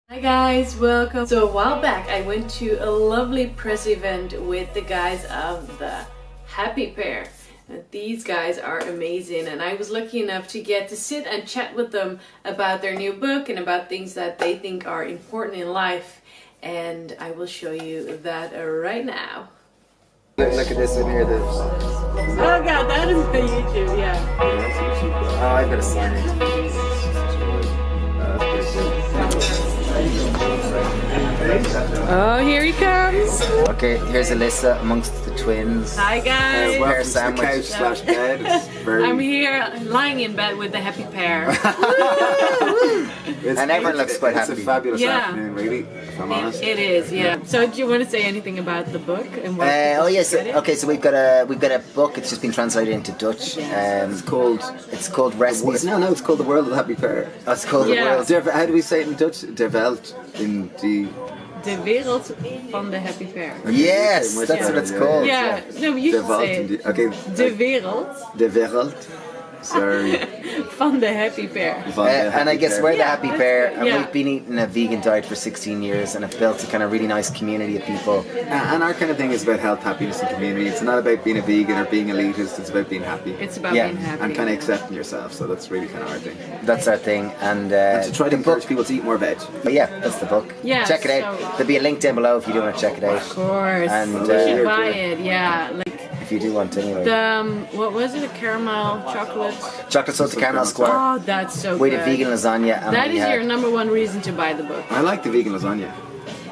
Hi guys, welcome. So a while back I went to a lovely press event with the guys of the Happy Pair. And these guys are amazing, and I was lucky enough to get to sit and chat with them about their new book and about things that they think are important in life, and I will show you that right now. Look at this in here. Oh god, that is the YouTube, yeah. Oh, I better sign it. Oh, here he comes. Okay, here's Alyssa amongst the twins. Hi guys. Welcome to the couch slash bed. I'm here lying in bed with the Happy Pair. And everyone looks quite happy. It's a fabulous Yeah. afternoon, really, if I'm honest. It is, yeah. So do you want to say anything about the book and what? Oh yes. Okay, so we've got a book. It's just been translated into Dutch. It's called Recipes. No, it's called The World of the Happy Pair. Oh, it's called Yeah. The World. How do we say it in Dutch? De Welt in die. De wereld van de Happy Pair. Yes, that's what it's called. Yeah, no, you De should Welt say in it. die. Okay. De wereld De Wereld. Sorry. van de Happy Pair. And I guess we're the Yeah, Happy that's Pair, good, and yeah. we've been eating a vegan diet for 16 years and have built a kind of really nice community of people. And our kind of thing is about health, happiness, and community. It's not about being a vegan or being elitist. It's about being happy. It's about Yeah, being happy. and kind of accepting yourself. So that's really kind of our thing. That's our thing, and To try to the encourage book. people to eat more veg. But yeah, that's the book. Yeah, check it out. so- There'll be a link down below if you do want to check it out. Of course. And, you should uh, buy it, yeah. Like If you do want to, anyway. the, what was it? A caramel chocolate? Chocolate salted caramel square. Oh, that's so We good. did vegan lasagna, and That we is had your number one reason to buy the book. I like the vegan lasagna.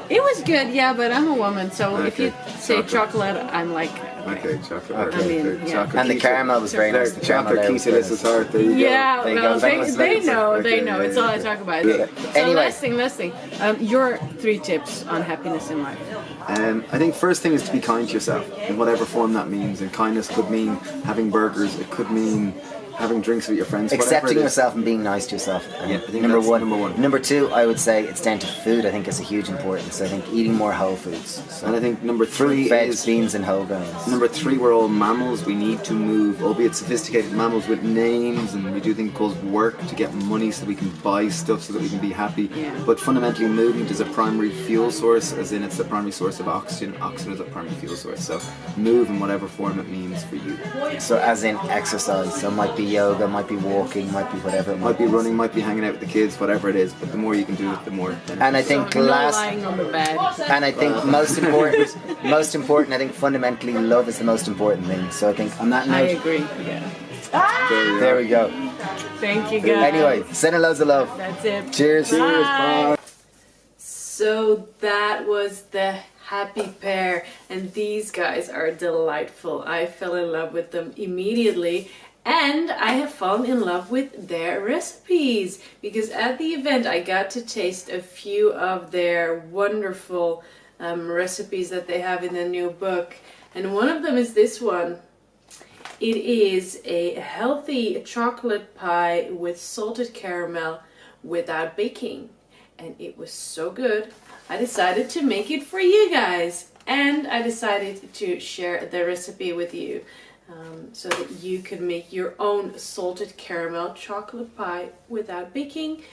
It was good, yeah, but I'm a woman, so if you Okay, say chocolate. chocolate, I'm like, Okay, chocolate. Okay. Okay, I mean, yeah. chocolate. And the caramel was very nice. The caramel Chocolate there was key to very this nice. is hard. There you go. yeah, There you well, go. they Famous know, Okay, they know. yeah, It's all I yeah. talk about. Yeah. So Anyway. last thing. Your 3 tips on happiness in life. I think first thing is to be kind to yourself in whatever form that means. And kindness could mean having burgers. It could mean having drinks with your friends. whatever Accepting it is. yourself and being nice to yourself. Yeah, I think number that's one. number one. Number two, I would say it's down to food. I think is a huge importance. I think eating more whole foods. So And I think number fruit, three veg, is beans, and whole grains. number three. We're all mammals. We need to move, albeit sophisticated mammals with names, and we do things called work to get money so we can buy stuff so that we can be happy. Yeah. But fundamentally, movement is a primary fuel source, as in it's the primary source of oxygen. Oxygen is a primary fuel source. So move in whatever form it means for you. So as in exercise. So it might be yoga, might be walking, might be whatever. It Might be running, might be hanging out with the kids, whatever it is. But the more you can do it, the more. And I think So, not last. lying on the bed. And I think most important, I think fundamentally love is the most important thing. So I think on that I note, agree, yeah. there we go. Thank you guys. Anyway, sending loads of love. That's it. Cheers. Bye. So that was the Happy Pair, and these guys are delightful. I fell in love with them immediately, and I have fallen in love with their recipes because at the event I got to taste a few of their wonderful recipes that they have in the new book, and one of them is this one. It is a healthy chocolate pie with salted caramel without baking, and it was so good. I decided to make it for you guys, and I decided to share the recipe with you so that you can make your own salted caramel chocolate pie without baking.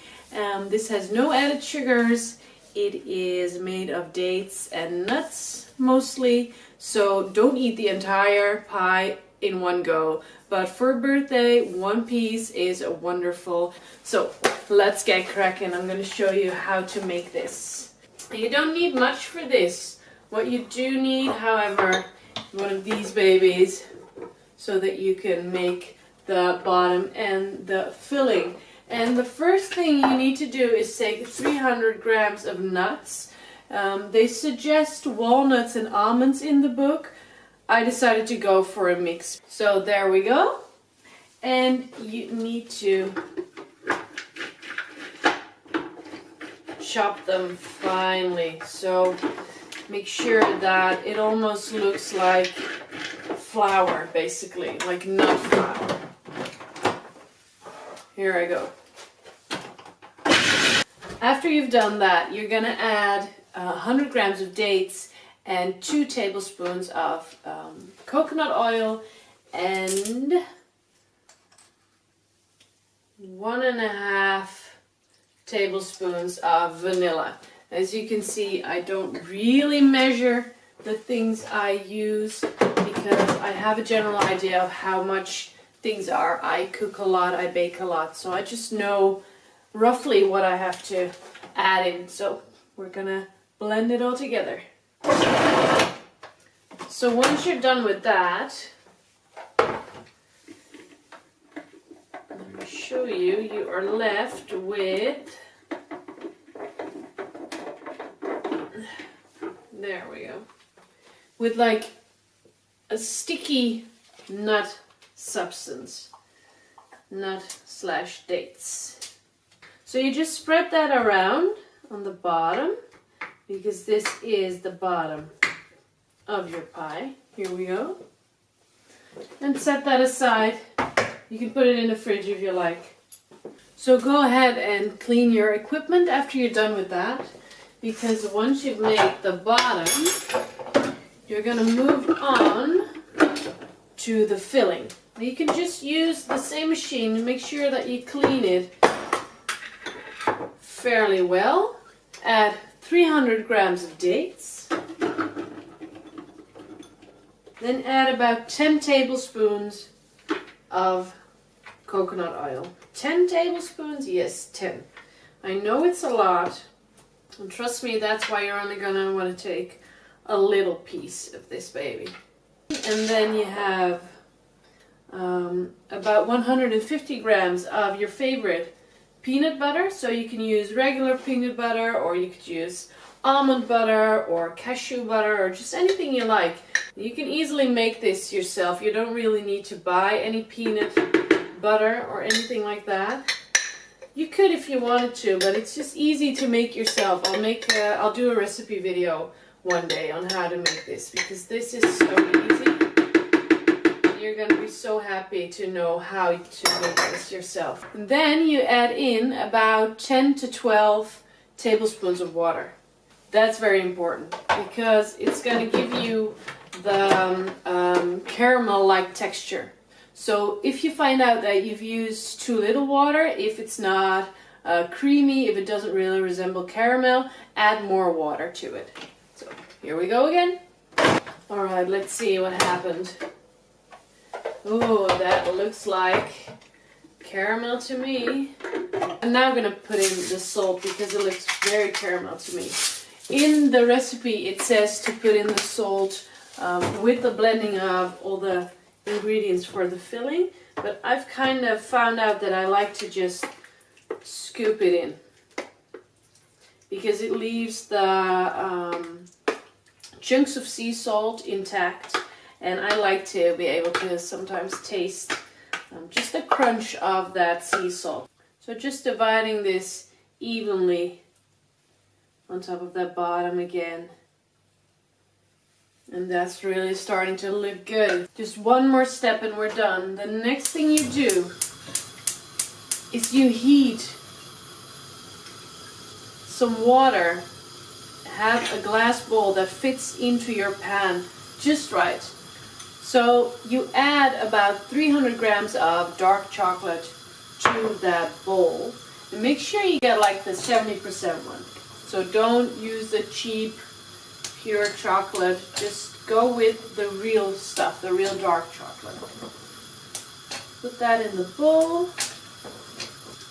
This has no added sugars. It is made of dates and nuts mostly, so don't eat the entire pie in one go. But for a birthday, one piece is wonderful. So let's get cracking. I'm going to show you how to make this. You don't need much for this. What you do need, however, is one of these babies so that you can make the bottom and the filling. And the first thing you need to do is take 300 grams of nuts. They suggest walnuts and almonds in the book. I decided to go for a mix. So there we go. And you need to chop them finely. So make sure that it almost looks like flour, basically, like nut flour. Here I go. After you've done that, you're gonna add 100 grams of dates and 2 tablespoons of coconut oil and 1.5 tablespoons of vanilla. As you can see, I don't really measure the things I use because I have a general idea of how much things are. I cook a lot, I bake a lot, so I just know roughly what I have to add in. So we're gonna blend it all together. So once you're done with that, let me show you, you are left with, there we go, with like a sticky nut substance, nut/dates. So you just spread that around on the bottom, because this is the bottom of your pie. Here we go. And set that aside. You can put it in the fridge if you like. So go ahead and clean your equipment after you're done with that, because once you've made the bottom, you're going to move on to the filling. You can just use the same machine and make sure that you clean it fairly well. Add 300 grams of dates. Then add about 10 tablespoons of coconut oil. 10 tablespoons? Yes, 10. I know it's a lot, and trust me, that's why you're only going to want to take a little piece of this baby. And then you have about 150 grams of your favorite peanut butter. So you can use regular peanut butter, or you could use almond butter or cashew butter, or just anything you like. You can easily make this yourself. You don't really need to buy any peanut butter or anything like that. You could if you wanted to, but it's just easy to make yourself. I'll do a recipe video one day on how to make this, because this is so easy. You're going to be so happy to know how to make this yourself. And then you add in about 10 to 12 tablespoons of water. That's very important, because it's going to give you the caramel-like texture. So if you find out that you've used too little water, if it's not creamy, if it doesn't really resemble caramel, add more water to it. So here we go again. Alright, let's see what happened. Oh, that looks like caramel to me. I'm now going to put in the salt because it looks very caramel to me. In the recipe it says to put in the salt with the blending of all the ingredients for the filling, but I've kind of found out that I like to just scoop it in, because it leaves the chunks of sea salt intact, and I like to be able to sometimes taste just the crunch of that sea salt. So just dividing this evenly on top of that bottom again. And that's really starting to look good. Just one more step and we're done. The next thing you do is you heat some water. Have a glass bowl that fits into your pan just right. So you add about 300 grams of dark chocolate to that bowl. And make sure you get like the 70% one. So don't use the cheap pure chocolate, just go with the real stuff, the real dark chocolate. Put that in the bowl.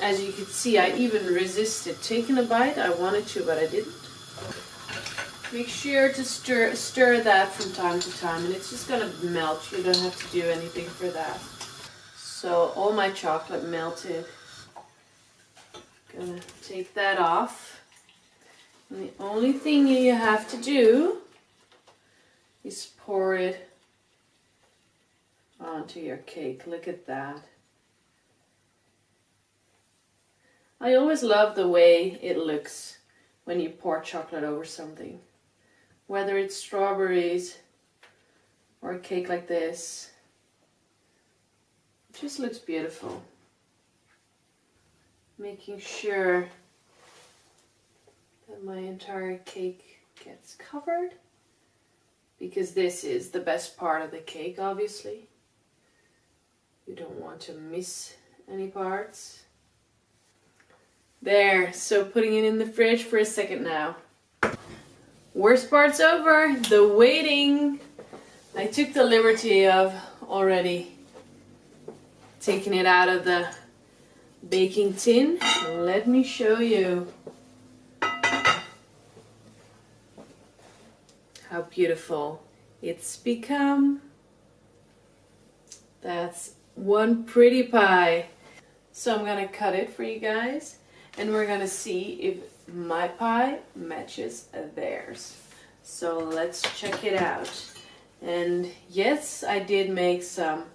As you can see, I even resisted taking a bite. I wanted to, but I didn't. Make sure to stir that from time to time, and it's just gonna melt. You don't have to do anything for that. So all my chocolate melted. Gonna take that off. And the only thing you have to do is pour it onto your cake. Look at that. I always love the way it looks when you pour chocolate over something. Whether it's strawberries or a cake like this. It just looks beautiful. Making sure that my entire cake gets covered, because this is the best part of the cake, obviously. You don't want to miss any parts. There, so putting it in the fridge for a second now. Worst part's over, the waiting. I took the liberty of already taking it out of the baking tin. Let me show you how beautiful it's become. That's one pretty pie. So I'm gonna cut it for you guys, and we're gonna see if my pie matches theirs. So let's check it out. And yes, I did make some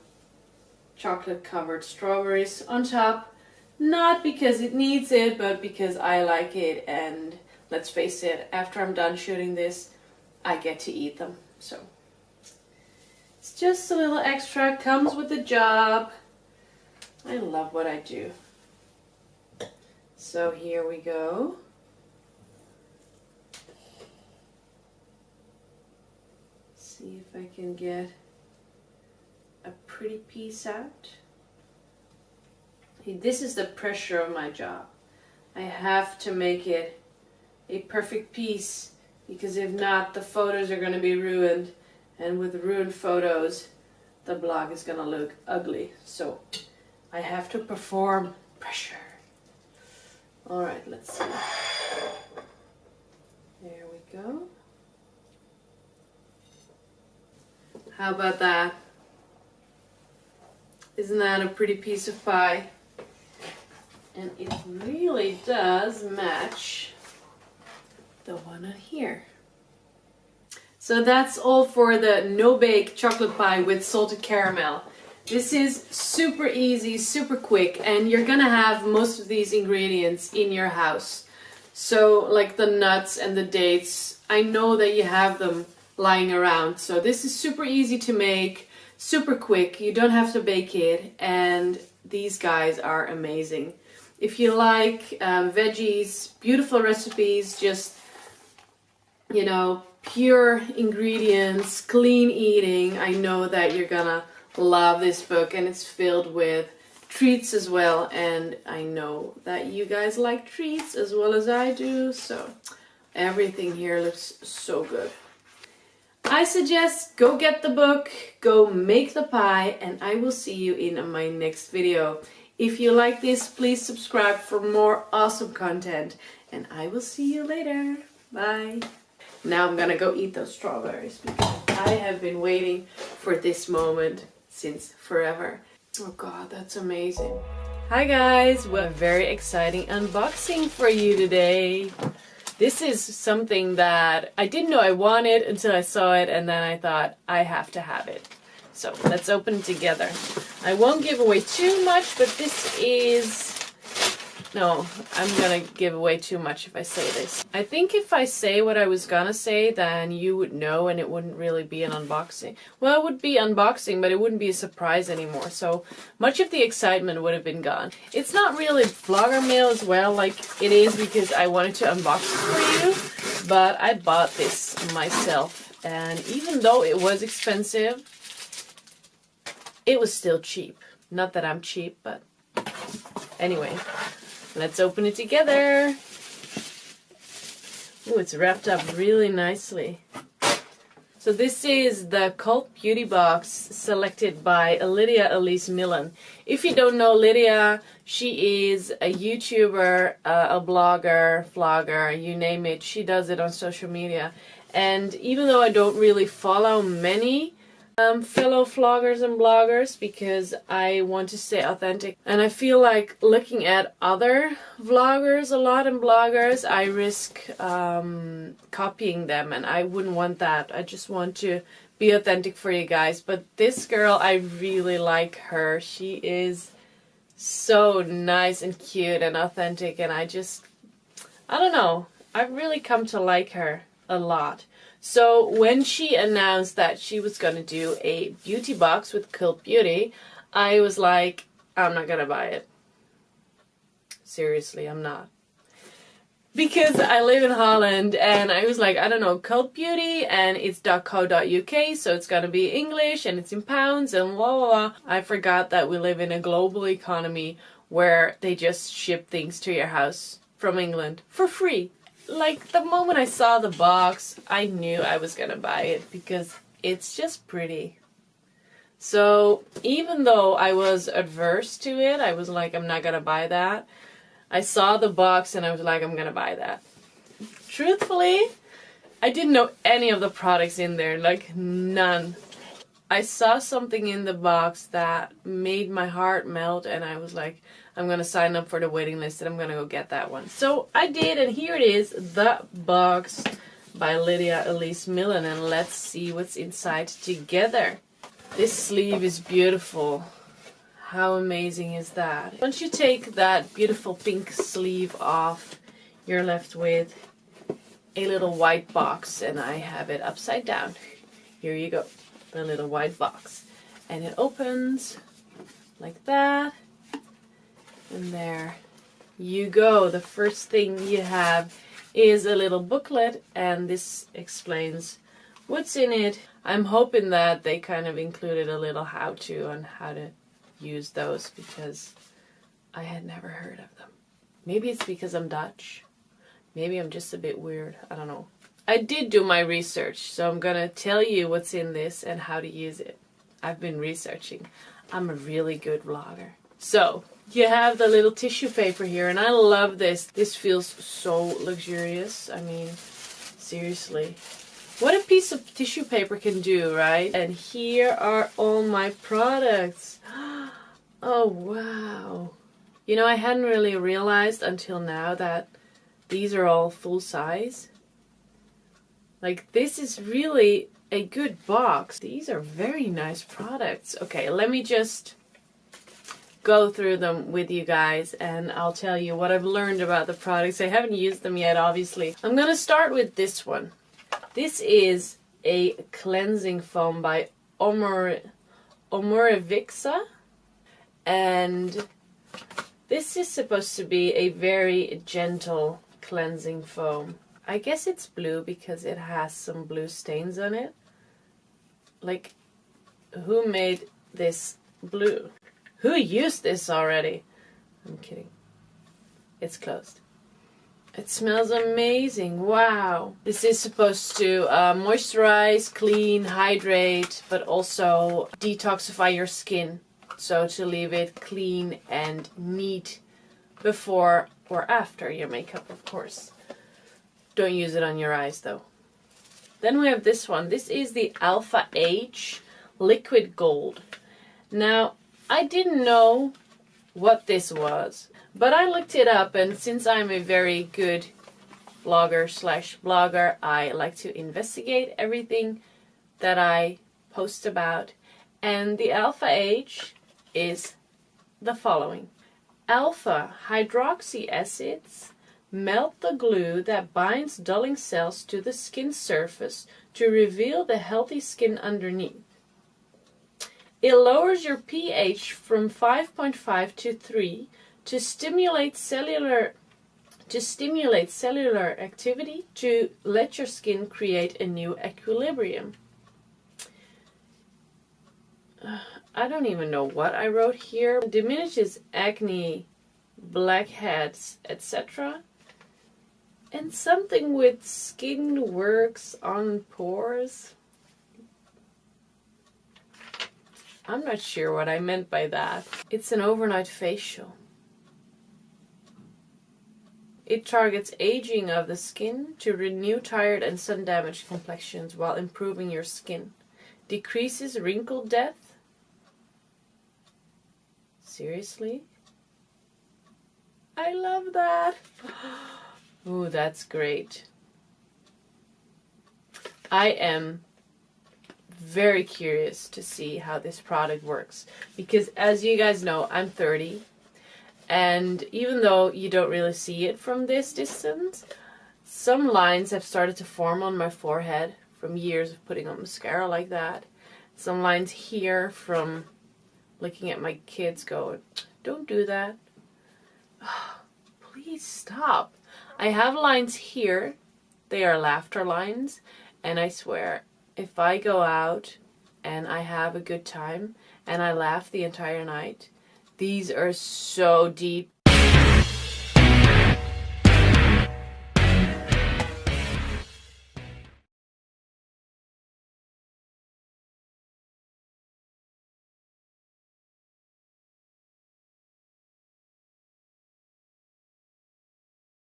chocolate covered strawberries on top, not because it needs it, but because I like it, and let's face it, after I'm done shooting this, I get to eat them. So it's just a little extra, comes with the job. I love what I do. So here we go. See if I can get a pretty piece out. This is the pressure of my job. I have to make it a perfect piece, because if not, the photos are going to be ruined, and with ruined photos, the blog is going to look ugly. So I have to perform pressure. Alright, let's see. There we go. How about that? Isn't that a pretty piece of pie? And it really does match the one on here. So that's all for the no-bake chocolate pie with salted caramel. This is super easy, super quick, and you're gonna have most of these ingredients in your house. So like the nuts and the dates, I know that you have them lying around. So this is super easy to make, super quick, you don't have to bake it, and these guys are amazing. If you like veggies, beautiful recipes, just, you know, pure ingredients, clean eating, I know that you're gonna love this book, and it's filled with treats as well, and I know that you guys like treats as well as I do, so everything here looks so good. I suggest go get the book, go make the pie, and I will see you in my next video. If you like this, please subscribe for more awesome content, and I will see you later. Bye. Now I'm gonna go eat those strawberries, because I have been waiting for this moment since forever. Oh god, that's amazing. Hi guys, well, a very exciting unboxing for you today. This is something that I didn't know I wanted until I saw it, and then I thought I have to have it. So let's open it together. I won't give away too much, but this is... No, I'm gonna give away too much if I say this. I think if I say what I was gonna say, then you would know, and it wouldn't really be an unboxing. Well, it would be unboxing, but it wouldn't be a surprise anymore, so much of the excitement would have been gone. It's not really vlogger mail as well, like it is because I wanted to unbox it for you, but I bought this myself, and even though it was expensive, it was still cheap. Not that I'm cheap, but anyway. Let's open it together. Ooh, it's wrapped up really nicely. So this is the Cult Beauty Box selected by Lydia Elise Millen. If you don't know Lydia, she is a YouTuber, a blogger, vlogger, you name it. She does it on social media. And even though I don't really follow many fellow vloggers and bloggers, because I want to stay authentic, and I feel like looking at other vloggers a lot and bloggers, I risk copying them, and I wouldn't want that. I just want to be authentic for you guys. But this girl, I really like her. She is so nice and cute and authentic, and I don't know, I've really come to like her a lot. So when she announced that she was going to do a beauty box with Cult Beauty, I was like, I'm not going to buy it. Seriously, I'm not. Because I live in Holland, and I was like, I don't know, Cult Beauty, and it's .co.uk, so it's going to be English, and it's in pounds, and blah, blah, blah. I forgot that we live in a global economy where they just ship things to your house from England for free. Like, the moment I saw the box, I knew I was gonna buy it because it's just pretty. So even though I was adverse to it, I was like, I'm not gonna buy that. I saw the box and I was like, I'm gonna buy that. Truthfully, I didn't know any of the products in there, like none. I saw something in the box that made my heart melt, and I was like, I'm gonna sign up for the waiting list and I'm gonna go get that one. So I did, and here it is, the box by Lydia Elise Millen, and let's see what's inside together. This sleeve is beautiful. How amazing is that? Once you take that beautiful pink sleeve off, you're left with a little white box, and I have it upside down. Here you go, the little white box. And it opens like that. And there you go. The first thing you have is a little booklet, and this explains what's in it. I'm hoping that they kind of included a little how-to on how to use those, because I had never heard of them. Maybe it's because I'm Dutch. Maybe I'm just a bit weird. I don't know. I did do my research, so I'm gonna tell you what's in this and how to use it. I've been researching. I'm a really good vlogger. So, you have the little tissue paper here, and I love this. This feels so luxurious. I mean, seriously. What a piece of tissue paper can do, right? And here are all my products. Oh, wow. You know, I hadn't really realized until now that these are all full size. Like, this is really a good box. These are very nice products. Okay, let me just go through them with you guys, and I'll tell you what I've learned about the products. I haven't used them yet, obviously. I'm gonna start with this one. This is a cleansing foam by Omorivixa, and this is supposed to be a very gentle cleansing foam. I guess it's blue because it has some blue stains on it. Like, who made this blue? Who used this already? I'm kidding. It's closed. It smells amazing. Wow. This is supposed to moisturize, clean, hydrate, but also detoxify your skin. So to leave it clean and neat before or after your makeup, of course. Don't use it on your eyes though. Then we have this one. This is the Alpha H Liquid Gold. Now, I didn't know what this was, but I looked it up, and since I'm a very good vlogger/blogger, I like to investigate everything that I post about. And the Alpha H is the following. Alpha hydroxy acids melt the glue that binds dulling cells to the skin surface to reveal the healthy skin underneath. It lowers your pH from 5.5 to 3 to stimulate cellular activity to let your skin create a new equilibrium. I don't even know what I wrote here. Diminishes acne, blackheads, etc. And something with skin works on pores. I'm not sure what I meant by that. It's an overnight facial. It targets aging of the skin to renew tired and sun-damaged complexions while improving your skin. Decreases wrinkle death. Seriously? I love that. Ooh, that's great. I am very curious to see how this product works, because as you guys know, I'm 30, and even though you don't really see it from this distance, some lines have started to form on my forehead from years of putting on mascara like that. Some lines here from looking at my kids going, don't do that. Please stop. I have lines here. They are laughter lines, and I swear, if I go out and I have a good time and I laugh the entire night, These are so deep